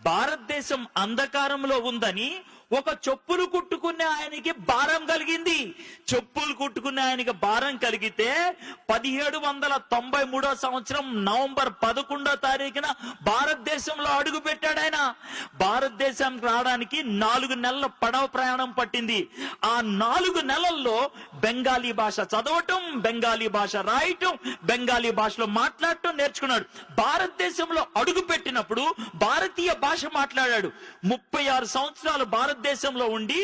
భారతదేశం అంధకారంలో ఉందని ఒక చెప్పులు కుట్టుకునే ఆయనకి భారం కలిగింది. చెప్పులు కుట్టుకునే ఆయనకి భారం కలిగితే 1793 సంవత్సరం నవంబర్ 11వ తారీఖున భారతదేశంలో అడుగు పెట్టాడు ఆయన. భారతదేశానికి రావడానికి 4 నెలల పడవ ప్రయాణం పట్టింది. ఆ 4 నెలల్లో బెంగాలీ భాష చదవటం, బెంగాలీ భాష రాయటం, బెంగాలీ భాషలో మాట్లాడటం నేర్చుకున్నాడు. భారతదేశంలో అడుగు పెట్టినప్పుడు భారతీయ భాష మాట్లాడాడు. 36 సంవత్సరాలు భారతదేశంలో ఉండి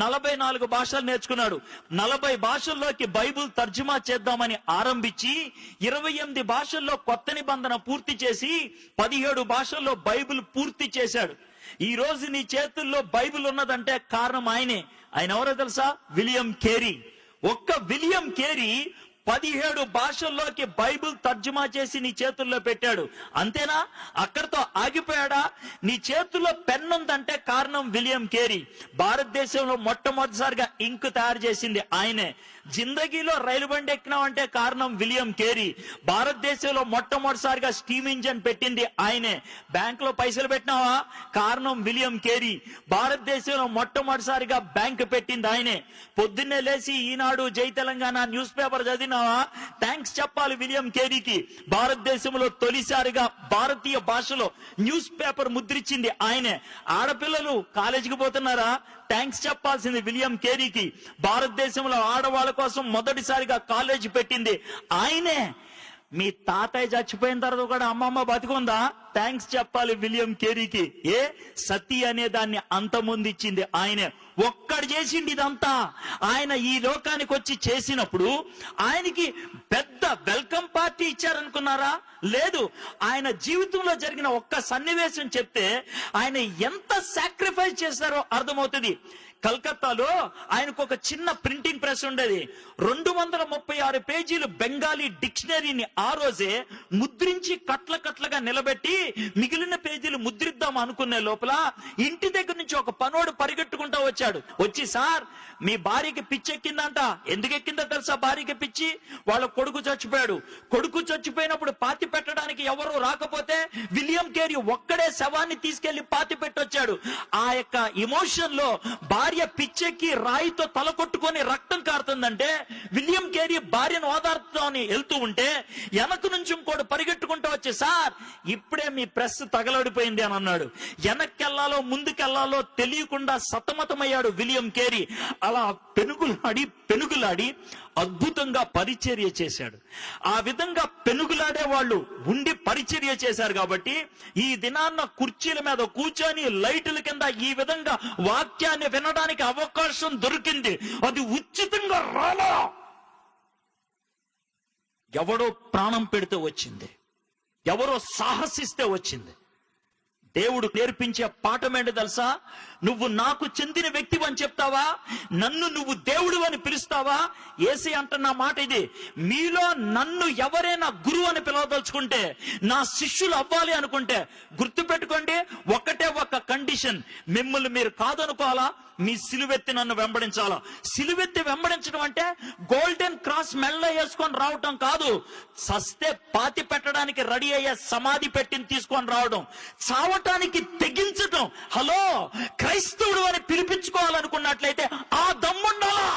44 భాషలు నేర్చుకున్నాడు. 40 భాషల్లోకి బైబిల్ తర్జుమా చేద్దామని ఆరంభించి 28 భాషల్లో కొత్త నిబంధన పూర్తి చేసి 17 భాషల్లో బైబిల్ పూర్తి చేశాడు. ఈ రోజు నీ చేతుల్లో బైబిల్ ఉన్నదంటే కారణం ఆయనే. ఆయన ఎవరో తెలుసా? William Carey. ఒక్క విలియం కేరీ 17 భాషల్లోకి బైబిల్ తర్జుమా చేసి నీ చేతుల్లో పెట్టాడు. అంతేనా? అక్కడితో ఆగిపోయాడా? నీ చేతుల్లో పెన్ ఉందంటే కారణం విలియం కేరీ. భారతదేశంలో మొట్టమొదటిసారిగా ఇంక్ తయారు చేసింది ఆయనే. జిందగీలో రైలు బండి ఎక్కినావంటే కారణం విలియం కేరీ. భారతదేశంలో మొట్టమొదటిసారిగా స్టీమ్ ఇంజన్ పెట్టింది ఆయనే. బ్యాంకులో పైసలు పెట్టినావా? కారణం విలియం కేరీ. భారతదేశంలో మొట్టమొదటిసారిగా బ్యాంక్ పెట్టింది ఆయనే. పొద్దున్నే లేచి ఈనాడు, జై తెలంగాణ న్యూస్ పేపర్ చదివినావా? థ్యాంక్స్ చెప్పాలి విలియం కేరీకి. భారతదేశంలో తొలిసారిగా భారతీయ భాషలో న్యూస్ పేపర్ ముద్రించింది ఆయనే. ఆడపిల్లలు కాలేజీకి పోతున్నారా? థ్యాంక్స్ చెప్పాల్సింది విలియం కేరీకి. భారతదేశంలో ఆడవాళ్ళ కోసం మొదటిసారిగా కాలేజీ పెట్టింది ఆయనే. మీ తాతయ్య చచ్చిపోయిన తర్వాత కూడా అమ్మమ్మ బతికుందా? థ్యాంక్స్ చెప్పాలి విలియం కేరీకి. సతీ అనే దాన్ని అంతమొందిచ్చింది ఆయనే. ఒక్కడు చేసింది ఇదంతా. ఆయన ఈ లోకానికి వచ్చి చేసినప్పుడు ఆయనకి పెద్ద వెల్కమ్ పార్టీ ఇచ్చారనుకున్నారా? లేదు. ఆయన జీవితంలో జరిగిన ఒక్క సన్నివేశం చెప్తే ఆయన ఎంత సాక్రిఫైస్ చేశారో అర్థమవుతుంది. కలకత్తాలో ఆయనకు ఒక చిన్న ప్రింటింగ్ ప్రెస్ ఉండేది. 236 పేజీలు బెంగాలీ డిక్షనరీని ఆ రోజే ముద్రించి కట్లగా నిలబెట్టి మిగిలిన పేజీలు ముద్రిద్దాం అనుకునే లోపల ఇంటి దగ్గర నుంచి ఒక పనోడు పరిగెట్టుకుంటా వచ్చాడు. వచ్చి, సార్ మీ భార్యకి పిచ్చి ఎక్కిందంట. ఎందుకు ఎక్కిందో తెలుసా భార్యకి పిచ్చి? వాళ్ళ కొడుకు చచ్చిపోయాడు. కొడుకు చచ్చిపోయినప్పుడు పాతి పెట్టడానికి ఎవరు రాకపోతే విలియం కేరీ ఒక్కడే శవాన్ని తీసుకెళ్లి పాతి పెట్టొచ్చాడు. ఆ యొక్క ఎమోషన్ లో భార్య పిచ్చెక్కి రాయితో తల కొట్టుకొని రక్తం కారుతుందంటే విలియం కేరీ భార్యను ఓదార్చుతామని వెళ్తూ ఉంటే వెనక నుంచి ఇంకోటి పరిగెట్టుకుంటూ వచ్చి, సార్ ఇప్పుడే మీ ప్రెస్ తగలడిపోయింది అని అన్నాడు. వెనక్కెళ్లాలో ముందుకెళ్లాలో తెలియకుండా సతమతమయ్యాడు విలియం కేరీ. అలా పెనుగులాడి అద్భుతంగా పరిచర్య చేశాడు. ఆ విధంగా పెనుగులాడే వాళ్ళు ఉండి పరిచర్య చేశారు కాబట్టి ఈ దినాన్న కుర్చీల మీద కూర్చొని లైటుల కింద ఈ విధంగా వాక్యాన్ని వినడానికి అవకాశం దొరికింది. అది ఉచితంగా రాలా. ఎవడో ప్రాణం పెడితే వచ్చింది, ఎవరో సాహసిస్తే వచ్చింది. దేవుడు నేర్పించే పాఠం ఏంటి తెలుసా? నువ్వు నాకు చెందిన వ్యక్తివి అని చెప్తావా? నన్ను నువ్వు దేవుడు అని పిలుస్తావా? యేసే అంటున్న మాట ఇది. మీలో నన్ను ఎవరైనా గురువు అని పిలవదలుచుకుంటే, నా శిష్యులు అవ్వాలి అనుకుంటే గుర్తుపెట్టుకోండి, ఒకటే ఒక కండిషన్. మిమ్మల్ని మీరు కాదనుకోవాలా, మీ సిలువెత్తి నన్ను వెంబడించాలా. సిలువెత్తి వెంబడించడం అంటే గోల్డెన్ క్రాస్ మెల్ల వేసుకొని రావటం కాదు. సస్తే పాతి పెట్టడానికి రెడీ అయ్యే సమాధి పెట్టిని తీసుకొని రావడం, చావటానికి తెగించటం. హలో, క్రైస్తవుడు అని పిలిపించుకోవాలనుకున్నట్లయితే ఆ దమ్ముండాలా.